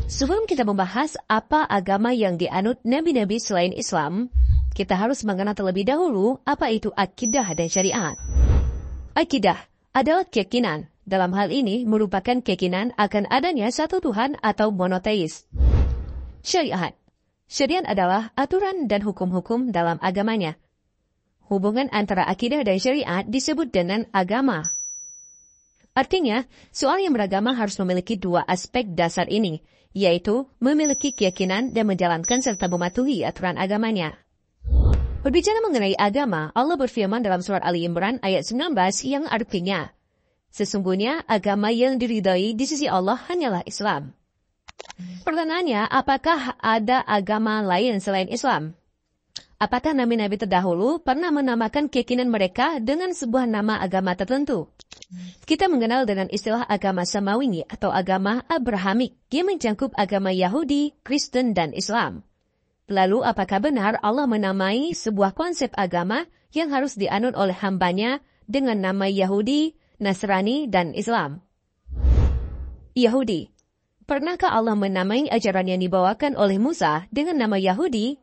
Sebelum kita membahas apa agama yang dianut nabi-nabi selain Islam, kita harus mengenal terlebih dahulu apa itu akidah dan syariat. Akidah adalah keyakinan. Dalam hal ini merupakan keyakinan akan adanya satu Tuhan atau monoteis. Syariat adalah aturan dan hukum-hukum dalam agamanya. Hubungan antara akidah dan syariat disebut dengan agama. Artinya, seorang yang beragama harus memiliki dua aspek dasar ini, yaitu memiliki keyakinan dan menjalankan serta mematuhi aturan agamanya. Berbicara mengenai agama, Allah berfirman dalam surat Ali Imran ayat 19 yang artinya, sesungguhnya agama yang diridhai di sisi Allah hanyalah Islam. Pertanyaannya, apakah ada agama lain selain Islam? Apakah nabi-nabi terdahulu pernah menamakan keyakinan mereka dengan sebuah nama agama tertentu? Kita mengenal dengan istilah agama Samawi atau agama Abrahamik yang mencakup agama Yahudi, Kristen, dan Islam. Lalu apakah benar Allah menamai sebuah konsep agama yang harus dianut oleh hambanya dengan nama Yahudi, Nasrani, dan Islam? Yahudi. Pernahkah Allah menamai ajaran yang dibawakan oleh Musa dengan nama Yahudi?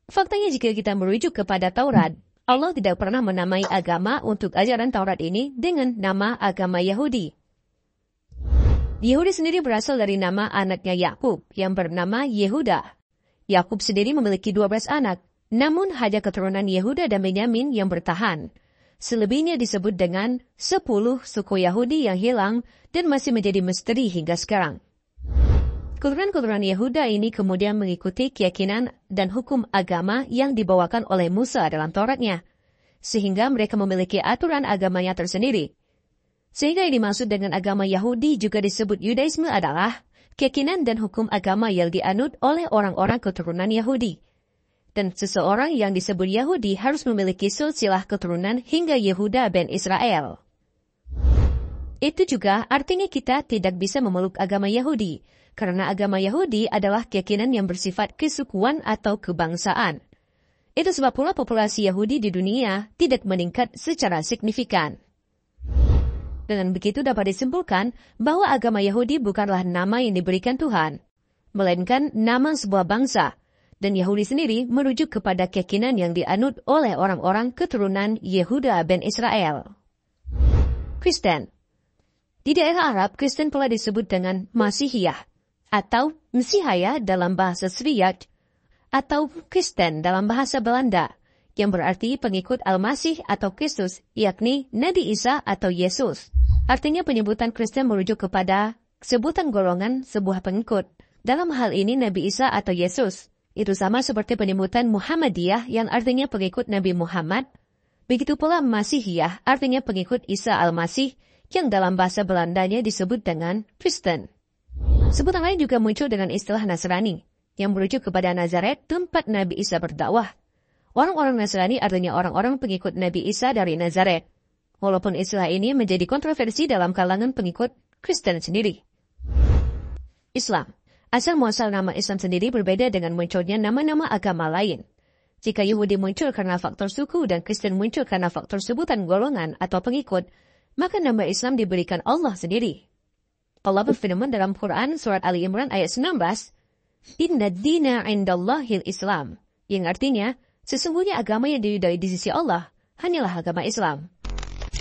Faktanya jika kita merujuk kepada Taurat, Allah tidak pernah menamai agama untuk ajaran Taurat ini dengan nama agama Yahudi. Yahudi sendiri berasal dari nama anaknya Yakub yang bernama Yehuda. Yakub sendiri memiliki 12 anak, namun hanya keturunan Yehuda dan Benyamin yang bertahan. Selebihnya disebut dengan 10 suku Yahudi yang hilang dan masih menjadi misteri hingga sekarang. Keturunan Yehuda ini kemudian mengikuti keyakinan dan hukum agama yang dibawakan oleh Musa dalam Tauratnya, sehingga mereka memiliki aturan agamanya tersendiri. Sehingga yang dimaksud dengan agama Yahudi juga disebut Yudaisme adalah keyakinan dan hukum agama yang dianut oleh orang-orang keturunan Yahudi. Dan seseorang yang disebut Yahudi harus memiliki silsilah keturunan hingga Yehuda ben Israel. Itu juga artinya kita tidak bisa memeluk agama Yahudi, karena agama Yahudi adalah keyakinan yang bersifat kesukuan atau kebangsaan. Itu sebab pula populasi Yahudi di dunia tidak meningkat secara signifikan. Dengan begitu dapat disimpulkan bahwa agama Yahudi bukanlah nama yang diberikan Tuhan, melainkan nama sebuah bangsa, dan Yahudi sendiri merujuk kepada keyakinan yang dianut oleh orang-orang keturunan Yehuda ben Israel. Kristen. Di daerah Arab, Kristen pula disebut dengan Masihiyah, atau Mesihaya dalam bahasa Sriyak, atau Kristen dalam bahasa Belanda, yang berarti pengikut Al-Masih atau Kristus, yakni Nabi Isa atau Yesus. Artinya penyebutan Kristen merujuk kepada sebutan golongan sebuah pengikut. Dalam hal ini Nabi Isa atau Yesus. Itu sama seperti penyebutan Muhammadiyah yang artinya pengikut Nabi Muhammad. Begitu pula Masihiyah artinya pengikut Isa Al-Masih, yang dalam bahasa Belandanya disebut dengan Kristen. Sebutan lain juga muncul dengan istilah Nasrani, yang merujuk kepada Nazaret, tempat Nabi Isa berdakwah. Orang-orang Nasrani artinya orang-orang pengikut Nabi Isa dari Nazaret. Walaupun istilah ini menjadi kontroversi dalam kalangan pengikut Kristen sendiri. Islam. Asal muasal nama Islam sendiri berbeda dengan munculnya nama-nama agama lain. Jika Yahudi muncul karena faktor suku dan Kristen muncul karena faktor sebutan golongan atau pengikut, maka nama Islam diberikan Allah sendiri. Allah berfirman dalam Quran surat Ali Imran ayat 19, Inna dina indallahil Islam, yang artinya, sesungguhnya agama yang diridhai di sisi Allah hanyalah agama Islam.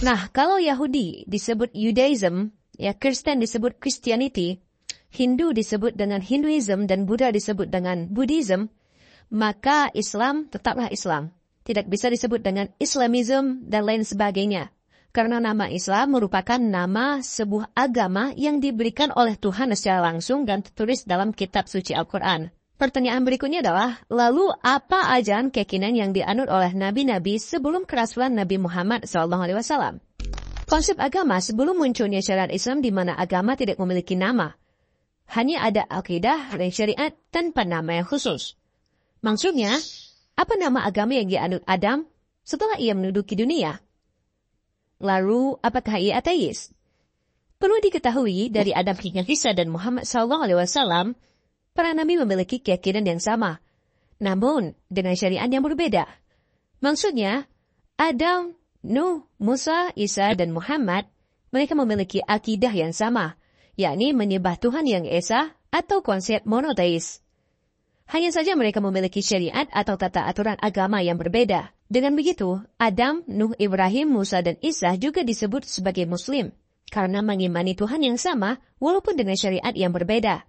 Nah, kalau Yahudi disebut Judaism, ya Kristen disebut Christianity, Hindu disebut dengan Hinduism, dan Buddha disebut dengan Buddhism, maka Islam tetaplah Islam. Tidak bisa disebut dengan Islamism dan lain sebagainya. Karena nama Islam merupakan nama sebuah agama yang diberikan oleh Tuhan secara langsung dan tertulis dalam kitab suci Al-Quran. Pertanyaan berikutnya adalah, lalu apa ajaran keyakinan yang dianut oleh nabi-nabi sebelum kerasulan Nabi Muhammad SAW? Konsep agama sebelum munculnya syariat Islam di mana agama tidak memiliki nama. Hanya ada akidah dan syariat tanpa nama yang khusus. Maksudnya, apa nama agama yang dianut Adam setelah ia menduduki dunia? Lalu, apakah ia ateis? Perlu diketahui dari Adam hingga Isa dan Muhammad SAW, para nabi memiliki keyakinan yang sama, namun dengan syariat yang berbeda. Maksudnya, Adam, Nuh, Musa, Isa, dan Muhammad, mereka memiliki akidah yang sama, yakni menyembah Tuhan yang Esa, atau konsep monoteis. Hanya saja mereka memiliki syariat atau tata aturan agama yang berbeda. Dengan begitu, Adam, Nuh, Ibrahim, Musa, dan Isa juga disebut sebagai Muslim, karena mengimani Tuhan yang sama walaupun dengan syariat yang berbeda.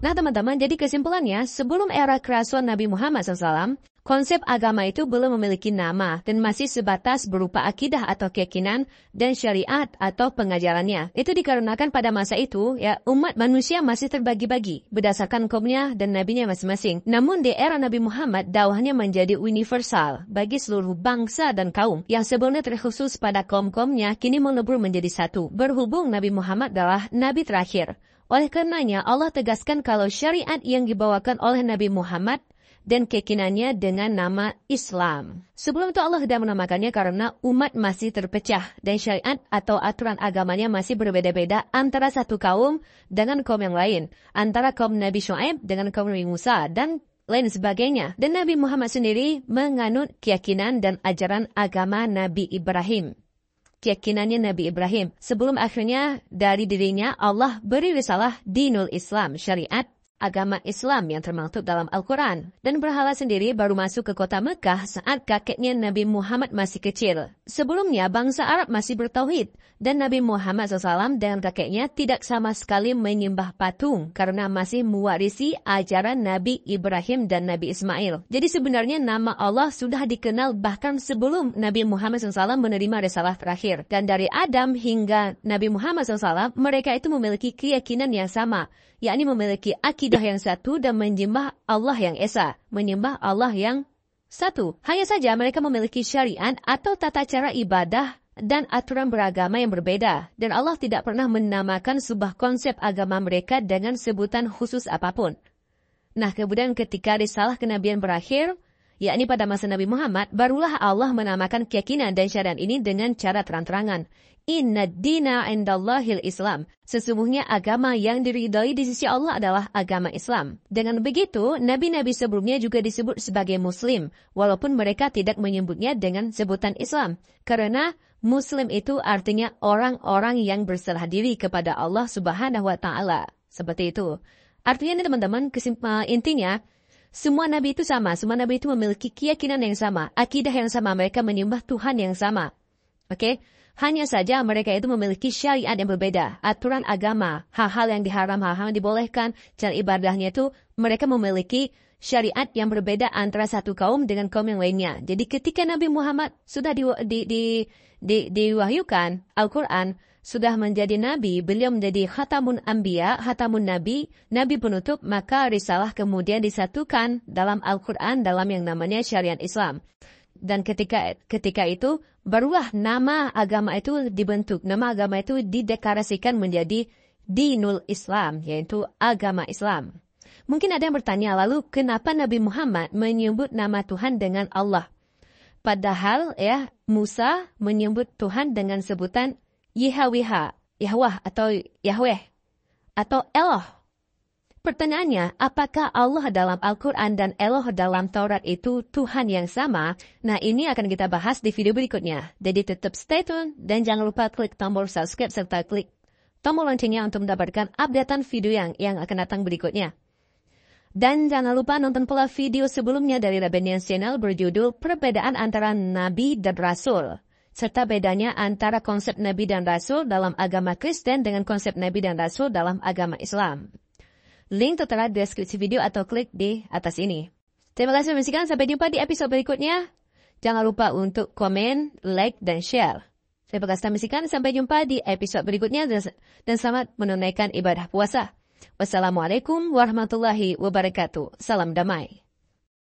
Nah teman-teman, jadi kesimpulannya, sebelum era kerasulan Nabi Muhammad SAW, konsep agama itu belum memiliki nama dan masih sebatas berupa akidah atau keyakinan dan syariat atau pengajarannya. Itu dikarenakan pada masa itu, umat manusia masih terbagi-bagi berdasarkan kaumnya dan nabinya masing-masing. Namun di era Nabi Muhammad, dakwahnya menjadi universal bagi seluruh bangsa dan kaum yang sebelumnya terkhusus pada kaum-kaumnya kini melebur menjadi satu. Berhubung Nabi Muhammad adalah nabi terakhir. Oleh karenanya, Allah tegaskan kalau syariat yang dibawakan oleh Nabi Muhammad dan keyakinannya dengan nama Islam. Sebelum itu Allah tidak menamakannya karena umat masih terpecah dan syariat atau aturan agamanya masih berbeda-beda antara satu kaum dengan kaum yang lain, antara kaum Nabi Syuaib dengan kaum Nabi Musa dan lain sebagainya. Dan Nabi Muhammad sendiri menganut keyakinan dan ajaran agama Nabi Ibrahim. Keyakinannya Nabi Ibrahim. Sebelum akhirnya dari dirinya Allah beri risalah dinul Islam, syariat agama Islam yang termaktub dalam Al-Quran. Dan berhala sendiri baru masuk ke kota Mekah saat kakeknya Nabi Muhammad masih kecil. Sebelumnya bangsa Arab masih bertauhid dan Nabi Muhammad SAW dengan kakeknya tidak sama sekali menyembah patung karena masih mewarisi ajaran Nabi Ibrahim dan Nabi Ismail. Jadi sebenarnya nama Allah sudah dikenal bahkan sebelum Nabi Muhammad SAW menerima risalah terakhir. Dan dari Adam hingga Nabi Muhammad SAW, mereka itu memiliki keyakinan yang sama, yakni memiliki akidah yang satu dan menyembah Allah yang esa, menyembah Allah yang satu. Hanya saja mereka memiliki syariat atau tata cara ibadah dan aturan beragama yang berbeda. Dan Allah tidak pernah menamakan sebuah konsep agama mereka dengan sebutan khusus apapun. Nah, kemudian ketika risalah kenabian berakhir, yakni pada masa Nabi Muhammad, barulah Allah menamakan keyakinan dan syariat ini dengan cara terang-terangan. Inna dina indallahil Islam. Sesungguhnya agama yang diridhai di sisi Allah adalah agama Islam. Dengan begitu, nabi-nabi sebelumnya juga disebut sebagai Muslim, walaupun mereka tidak menyebutnya dengan sebutan Islam. Karena Muslim itu artinya orang-orang yang berserah diri kepada Allah Subhanahu wa Ta'ala. Seperti itu. Artinya nih teman-teman, intinya, semua nabi itu sama. Semua nabi itu memiliki keyakinan yang sama, akidah yang sama. Mereka menyembah Tuhan yang sama. Oke? Hanya saja mereka itu memiliki syariat yang berbeda, aturan agama, hal-hal yang diharam, hal-hal yang dibolehkan, cara ibadahnya itu mereka memiliki syariat yang berbeda antara satu kaum dengan kaum yang lainnya. Jadi ketika Nabi Muhammad sudah diwahyukan, Al-Quran sudah menjadi nabi, beliau menjadi khatamun anbiya, khatamun nabi, nabi penutup, maka risalah kemudian disatukan dalam Al-Quran dalam yang namanya syariat Islam. Dan ketika itu, barulah nama agama itu dibentuk. Nama agama itu dideklarasikan menjadi dinul Islam, yaitu agama Islam. Mungkin ada yang bertanya, lalu kenapa Nabi Muhammad menyebut nama Tuhan dengan Allah? Padahal Musa menyebut Tuhan dengan sebutan Yahweh atau Yahweh atau Eloh. Pertanyaannya, apakah Allah dalam Al-Quran dan Eloh dalam Taurat itu Tuhan yang sama? Nah, ini akan kita bahas di video berikutnya. Jadi tetap stay tune dan jangan lupa klik tombol subscribe serta klik tombol loncengnya untuk mendapatkan updatean video yang akan datang berikutnya. Dan jangan lupa nonton pula video sebelumnya dari Rabbanian Channel berjudul Perbedaan Antara Nabi dan Rasul, serta bedanya antara konsep Nabi dan Rasul dalam agama Kristen dengan konsep Nabi dan Rasul dalam agama Islam. Link tertera di deskripsi video atau klik di atas ini. Terima kasih menyaksikan, sampai jumpa di episode berikutnya. Jangan lupa untuk komen, like, dan share. Terima kasih menyaksikan, sampai jumpa di episode berikutnya dan selamat menunaikan ibadah puasa. Wassalamualaikum warahmatullahi wabarakatuh. Salam damai.